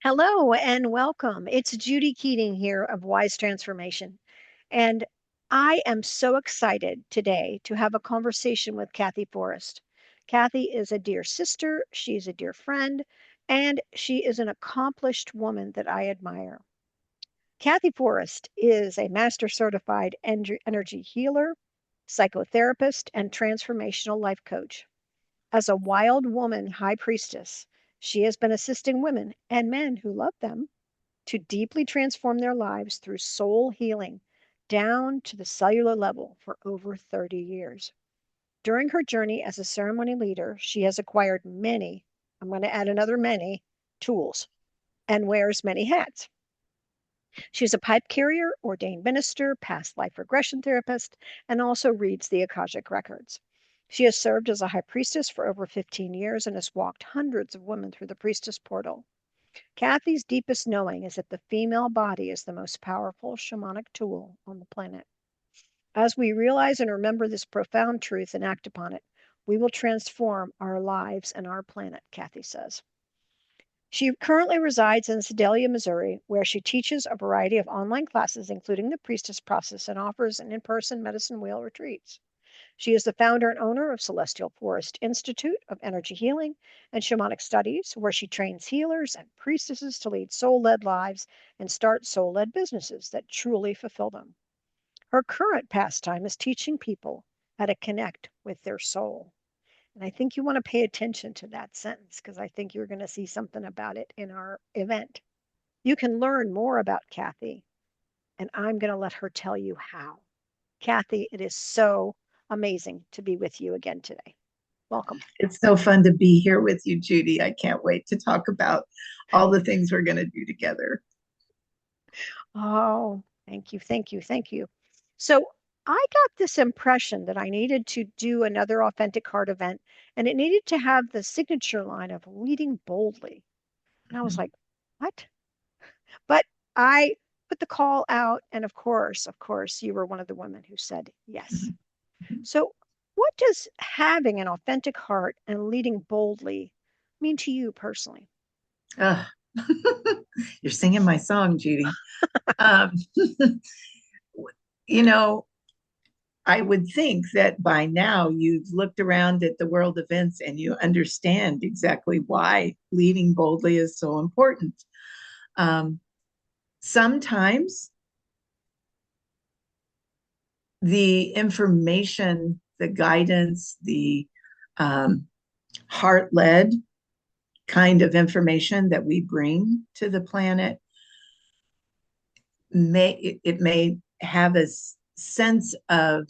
Hello and welcome. It's Judy Keating here of Wise Transformation. And I am so excited today to have a conversation with Kathy Forrest. Kathy is a dear sister, she's a dear friend, and she is an accomplished woman that I admire. Kathy Forrest is a master certified energy healer, psychotherapist, and transformational life coach. As a wild woman high priestess, she has been assisting women and men who love them to deeply transform their lives through soul healing down to the cellular level for over 30 years. During her journey as a ceremony leader, she has acquired many, I'm going to add another many, tools and wears many hats. She's a pipe carrier, ordained minister, past life regression therapist, and also reads the Akashic records. She has served as a high priestess for over 15 years and has walked hundreds of women through the priestess portal. Kathy's deepest knowing is that the female body is the most powerful shamanic tool on the planet. As we realize and remember this profound truth and act upon it, we will transform our lives and our planet, Kathy says. She currently resides in Sedalia, Missouri, where she teaches a variety of online classes, including the priestess process, and offers an in-person medicine wheel retreats. She is the founder and owner of Celestial Forest Institute of Energy Healing and Shamanic Studies, where she trains healers and priestesses to lead soul-led lives and start soul-led businesses that truly fulfill them. Her current pastime is teaching people how to connect with their soul. And I think you want to pay attention to that sentence because I think you're going to see something about it in our event. You can learn more about Kathy, and I'm going to let her tell you how. Kathy, it is so amazing to be with you again today. Welcome. It's so fun to be here with you, Judy. I can't wait to talk about all the things we're going to do together. Oh, thank you, thank you, thank you. So I got this impression that I needed to do another authentic heart event, and it needed to have the signature line of leading boldly. And I was like, what? But I put the call out, and of course, you were one of the women who said yes. So, what does having an authentic heart and leading boldly mean to you personally? Uh, you're singing my song, Judy. Um, you know, I would think that by now you've looked around at the world events and you understand exactly why leading boldly is so important. Um, Sometimes the information, the guidance, the um, heart led kind of information that we bring to the planet may have a sense of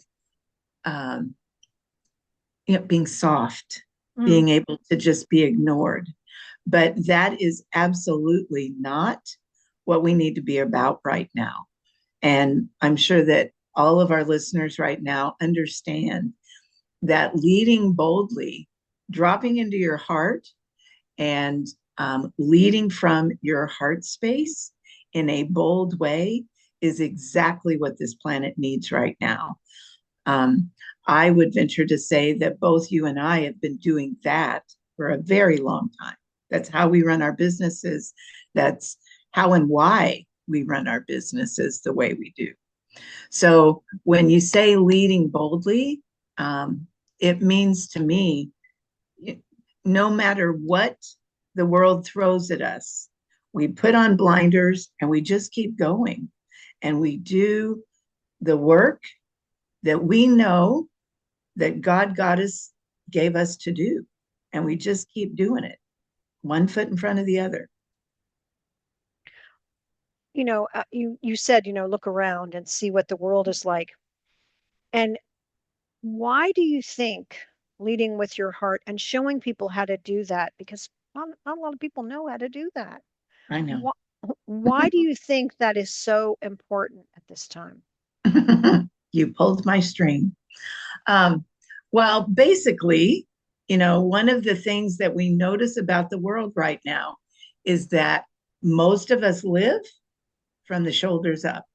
um, being soft, Mm. being able to just be ignored. But that is absolutely not what we need to be about right now. And I'm sure that all of our listeners right now understand that leading boldly, dropping into your heart and leading from your heart space in a bold way is exactly what this planet needs right now. Um, I would venture to say that both you and I have been doing that for a very long time. That's how we run our businesses. That's how and why we run our businesses the way we do. So when you say leading boldly, it means to me, no matter what the world throws at us, we put on blinders and we just keep going and we do the work that we know that God got us, gave us to do. And we just keep doing it, one foot in front of the other. You said, look around and see what the world is like. And why do you think leading with your heart and showing people how to do that? Because not a lot of people know how to do that. I know. Why, why do you think that is so important at this time? You pulled my string. Um, well, basically, one of the things that we notice about the world right now is that most of us live from the shoulders up.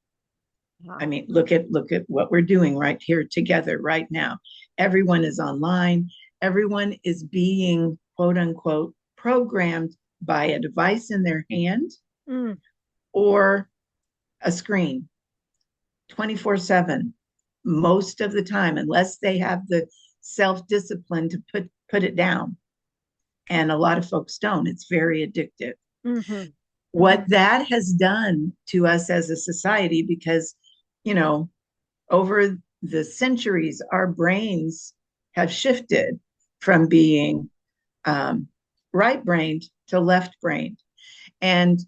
I Wow. mean, look at what we're doing right here together right now. Everyone is online. Everyone is being quote unquote programmed by a device in their hand Mm, or a screen 24/7 most of the time, unless they have the self-discipline to put it down. And a lot of folks don't. It's very addictive. mhm, What mhm, that has done to us as a society, because, you know, over the centuries, our brains have shifted from being um, right brained to left brained. And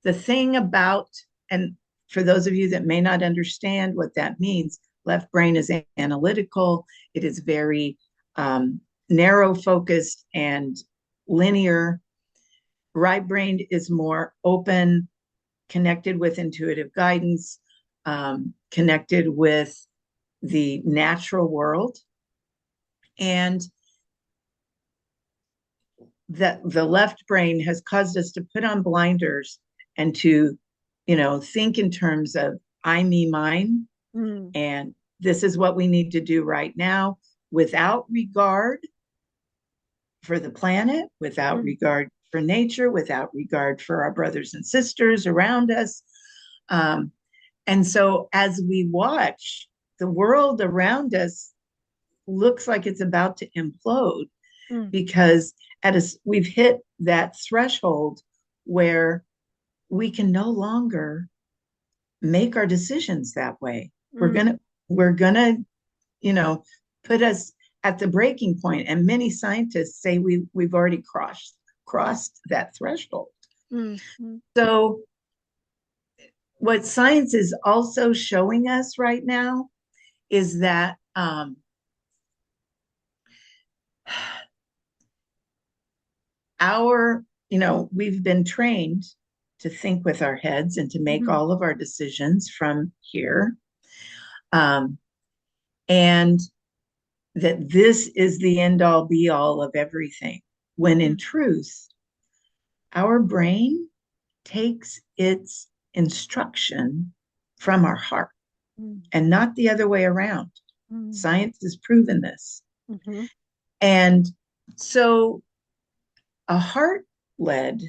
the thing about, and for those of you that may not understand what that means, left brain is analytical, it is very narrow focused and linear. Right brain is more open, connected with intuitive guidance, connected with the natural world. And that the left brain has caused us to put on blinders and to, think in terms of I, me, mine. mm, And this is what we need to do right now without regard for the planet, without mm, regard for nature, without regard for our brothers and sisters around us. Um, and so as we watch, the world around us looks like it's about to implode mm, because we've hit that threshold where we can no longer make our decisions that way. We're mm, gonna we're gonna you know put us at the breaking point, and many scientists say we've already crossed that threshold. mm, mm, So what science is also showing us right now is that we've been trained to think with our heads and to make mhm, all of our decisions from here. Um, and that this is the end all be all of everything. When in mm, truth, our brain takes its instruction from our heart mm, and not the other way around. mm, Science has proven this. mhm, And so a heart led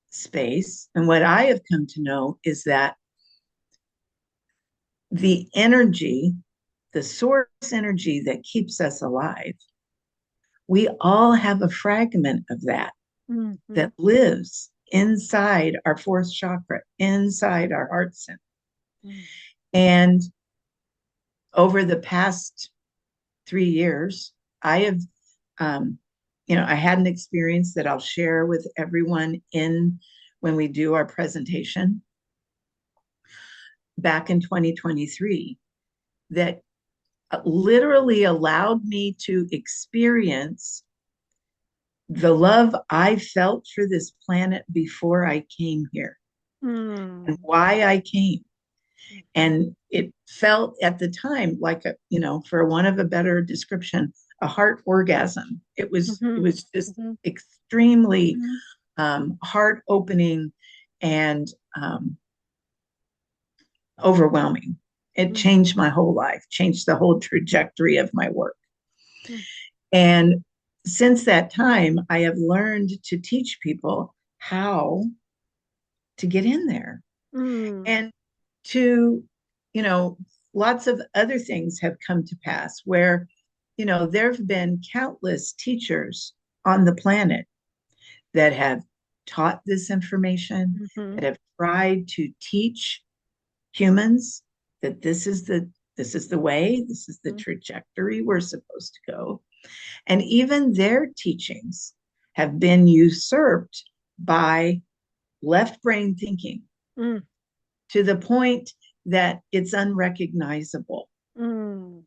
space, and what I have come to know is that the energy, the source energy that keeps us alive, we all have a fragment of that mhm, that lives inside our fourth chakra, inside our heart center. mm, And over the past 3 years, I have, I had an experience that I'll share with everyone in when we do our presentation back in 2023 that literally allowed me to experience the love I felt for this planet before I came here and mm, why I came. mhm, And it felt at the time like for one of a better description, a heart orgasm. It mhm, was just mhm, extremely mhm, heart opening and overwhelming. It mm, changed my whole life, changed the whole trajectory of my work. mm, And since that time, I have learned to teach people how to get in there mm, and to, you know, lots of other things have come to pass where, there have been countless teachers on the planet that have taught this information, mhm, that have tried to teach humans that this is the way, this is the mm, trajectory we're supposed to go. And even their teachings have been usurped by left brain thinking mm, to the point that it's unrecognizable. mm,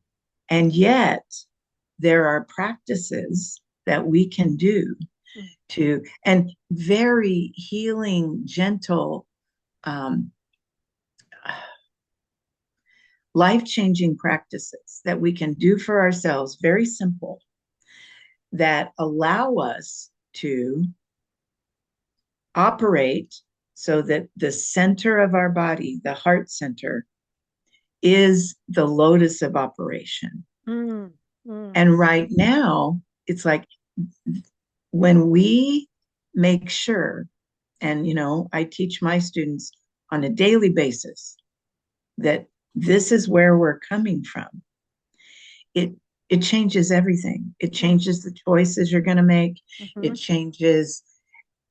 And yet, there are practices that we can do mm, and very healing, gentle, um, life changing practices that we can do for ourselves, very simple, that allow us to operate so that the center of our body, the heart center, is the locus of operation. mm, mm, And right now, it's like when we make sure And, I teach my students on a daily basis that this is where we're coming from. It it changes everything. It changes the choices you're going to make. Mm-hmm. It changes,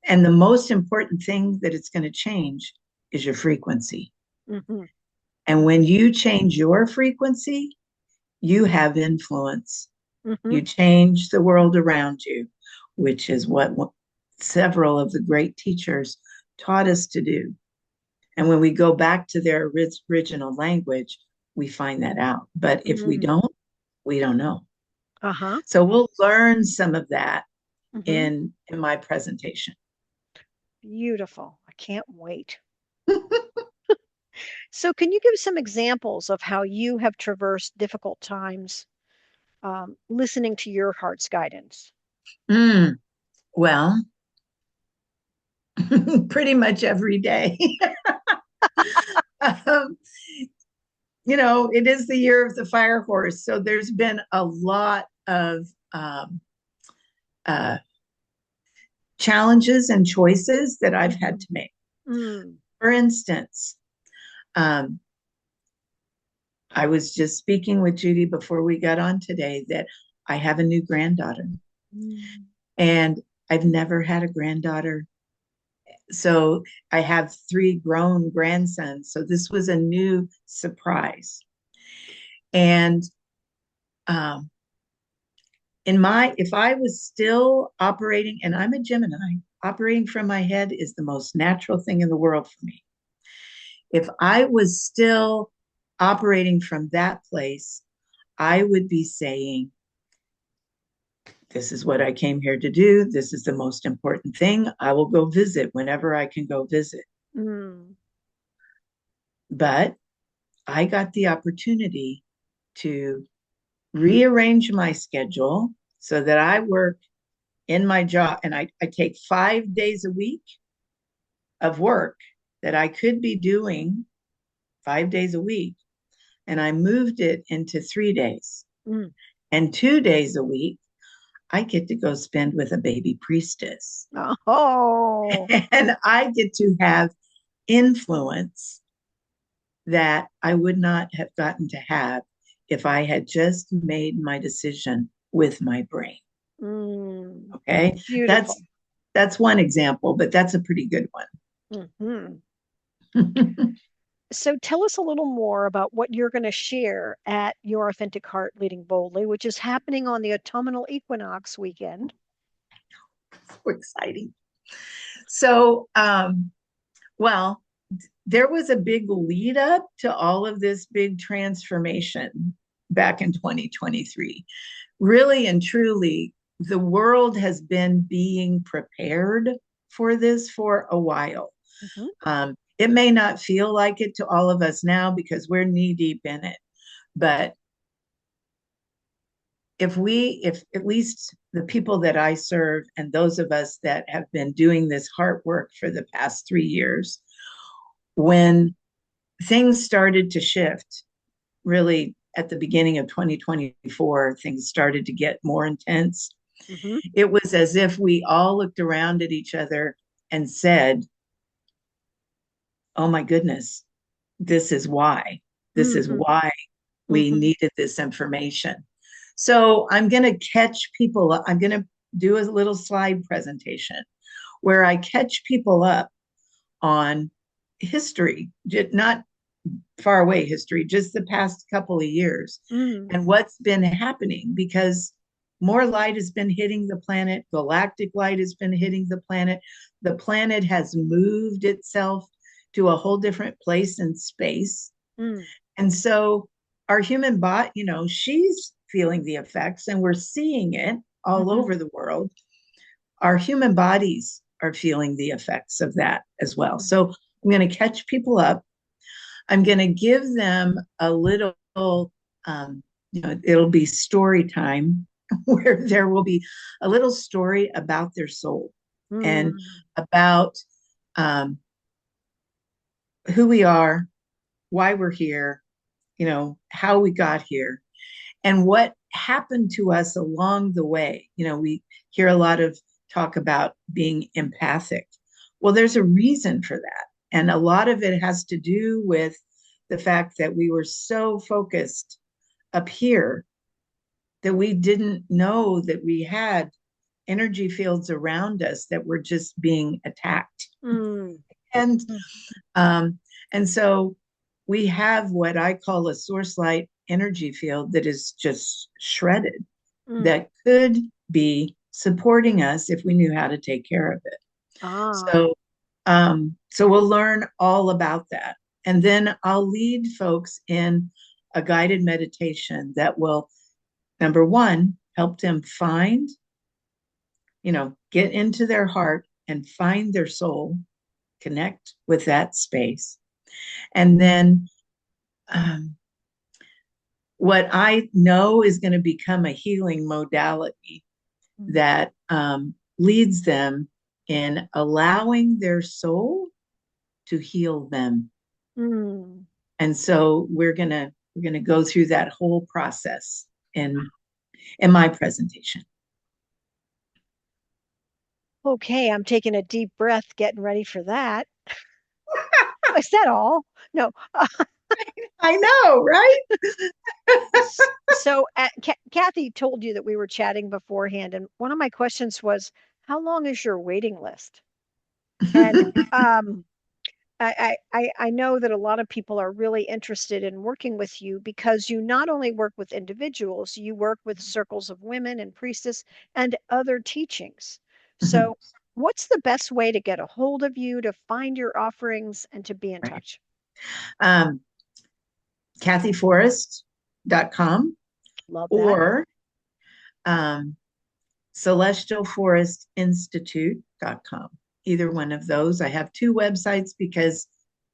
and the most important thing that it's going to change is your frequency. Mm-hmm. And when you change your frequency, you have influence. Mm-hmm. You change the world around you, which is what several of the great teachers taught us to do. And when we go back to their original language, we find that out. But if Mm. we don't know. Uh-huh. So we'll learn some of that Mm-hmm. in my presentation. Beautiful. I can't wait. So, can you give some examples of how you have traversed difficult times, listening to your heart's guidance? Mm, well, pretty much every day. um, it is the year of the fire horse. So there's been a lot of uh, challenges and choices that I've had Mm-hmm. to make. Mm. For instance, um, I was just speaking with Judy before we got on today that I have a new granddaughter, Mm. and I've never had a granddaughter. So I have three grown grandsons. So this was a new surprise. And um, if I was still operating, and I'm a Gemini, operating from my head is the most natural thing in the world for me. If I was still operating from that place, I would be saying, this is what I came here to do. This is the most important thing. I will go visit whenever I can go visit. Mm. But I got the opportunity to rearrange my schedule so that I work in my job and I take 5 days a week of work that I could be doing 5 days a week. And I moved it into 3 days. Mm. And 2 days a week, I get to go spend with a baby priestess. Oh. And I get to have influence that I would not have gotten to have if I had just made my decision with my brain. Mm. Okay. Beautiful. That's one example, but that's a pretty good Hmm. one. So tell us a little more about what you're going to share at Your Authentic Heart Leading Boldly, which is happening on the autumnal equinox weekend. So exciting. So, well, there was a big lead up to all of this big transformation back in 2023. Really and truly, the world has been being prepared for this for a while. Hmm. It may not feel like it to all of us now because we're knee deep in it, but if at least the people that I serve and those of us that have been doing this heart work for the past 3 years, when things started to shift, really at the beginning of 2024, things started to get more intense. Hmm. It was as if we all looked around at each other and said, oh my goodness, this is why. This is Hmm. why we Hmm. needed this information. So I'm going to catch people. I'm going to do a little slide presentation where I catch people up on history, not far away history, just the past couple of years Mm. and what's been happening because more light has been hitting the planet. Galactic light has been hitting the planet. The planet has moved itself to a whole different place in space. Mm. And so our human body, she's feeling the effects and we're seeing it all Hmm. over the world. Our human bodies are feeling the effects of that as well. Hmm. So I'm going to catch people up. I'm going to give them a little, it'll be story time where there will be a little story about their soul and Mm. about um, who we are, why we're here, how we got here, and what happened to us along the way. We hear a lot of talk about being empathic. Well, there's a reason for that. And a lot of it has to do with the fact that we were so focused up here that we didn't know that we had energy fields around us that were just being attacked. Mm, And um, and so we have what I call a source light energy field that is just shredded, mm. that could be supporting us if we knew how to take care of it. Ah, So we'll learn all about that. And then I'll lead folks in a guided meditation that will, number one, help them find, get into their heart and find their soul, connect with that space. And then um, what I know is going to become a healing modality that leads them in allowing their soul to heal them. mm. And so we're gonna go through that whole process in my presentation. Okay, I'm taking a deep breath, getting ready for that. Is that all? No. I know, right? So, Kathy told you that we were chatting beforehand, and one of my questions was, how long is your waiting list? And I know that a lot of people are really interested in working with you because you not only work with individuals, you work with circles of women and priestess and other teachings. So, what's the best way to get a hold of you, to find your offerings, and to be in Right. touch? Um, kathyforest.com Love that. or um, celestialforestinstitute.com. Either one of those. I have two websites because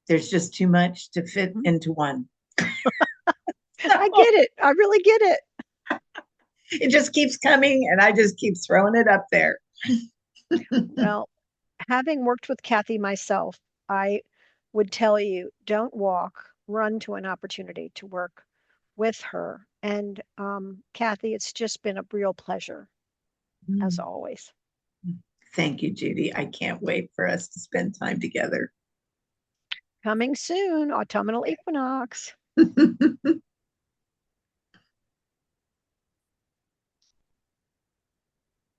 there's just too much to fit Mhm. into one. I So get it. I really get it. it just keeps coming and I just keep throwing it up there. Well, having worked with Kathy myself, I would tell you don't walk, run to an opportunity to work with her. And Kathy, it's just been a real pleasure, as always. Thank you, Judy. I can't wait for us to spend time together. Coming soon, autumnal equinox.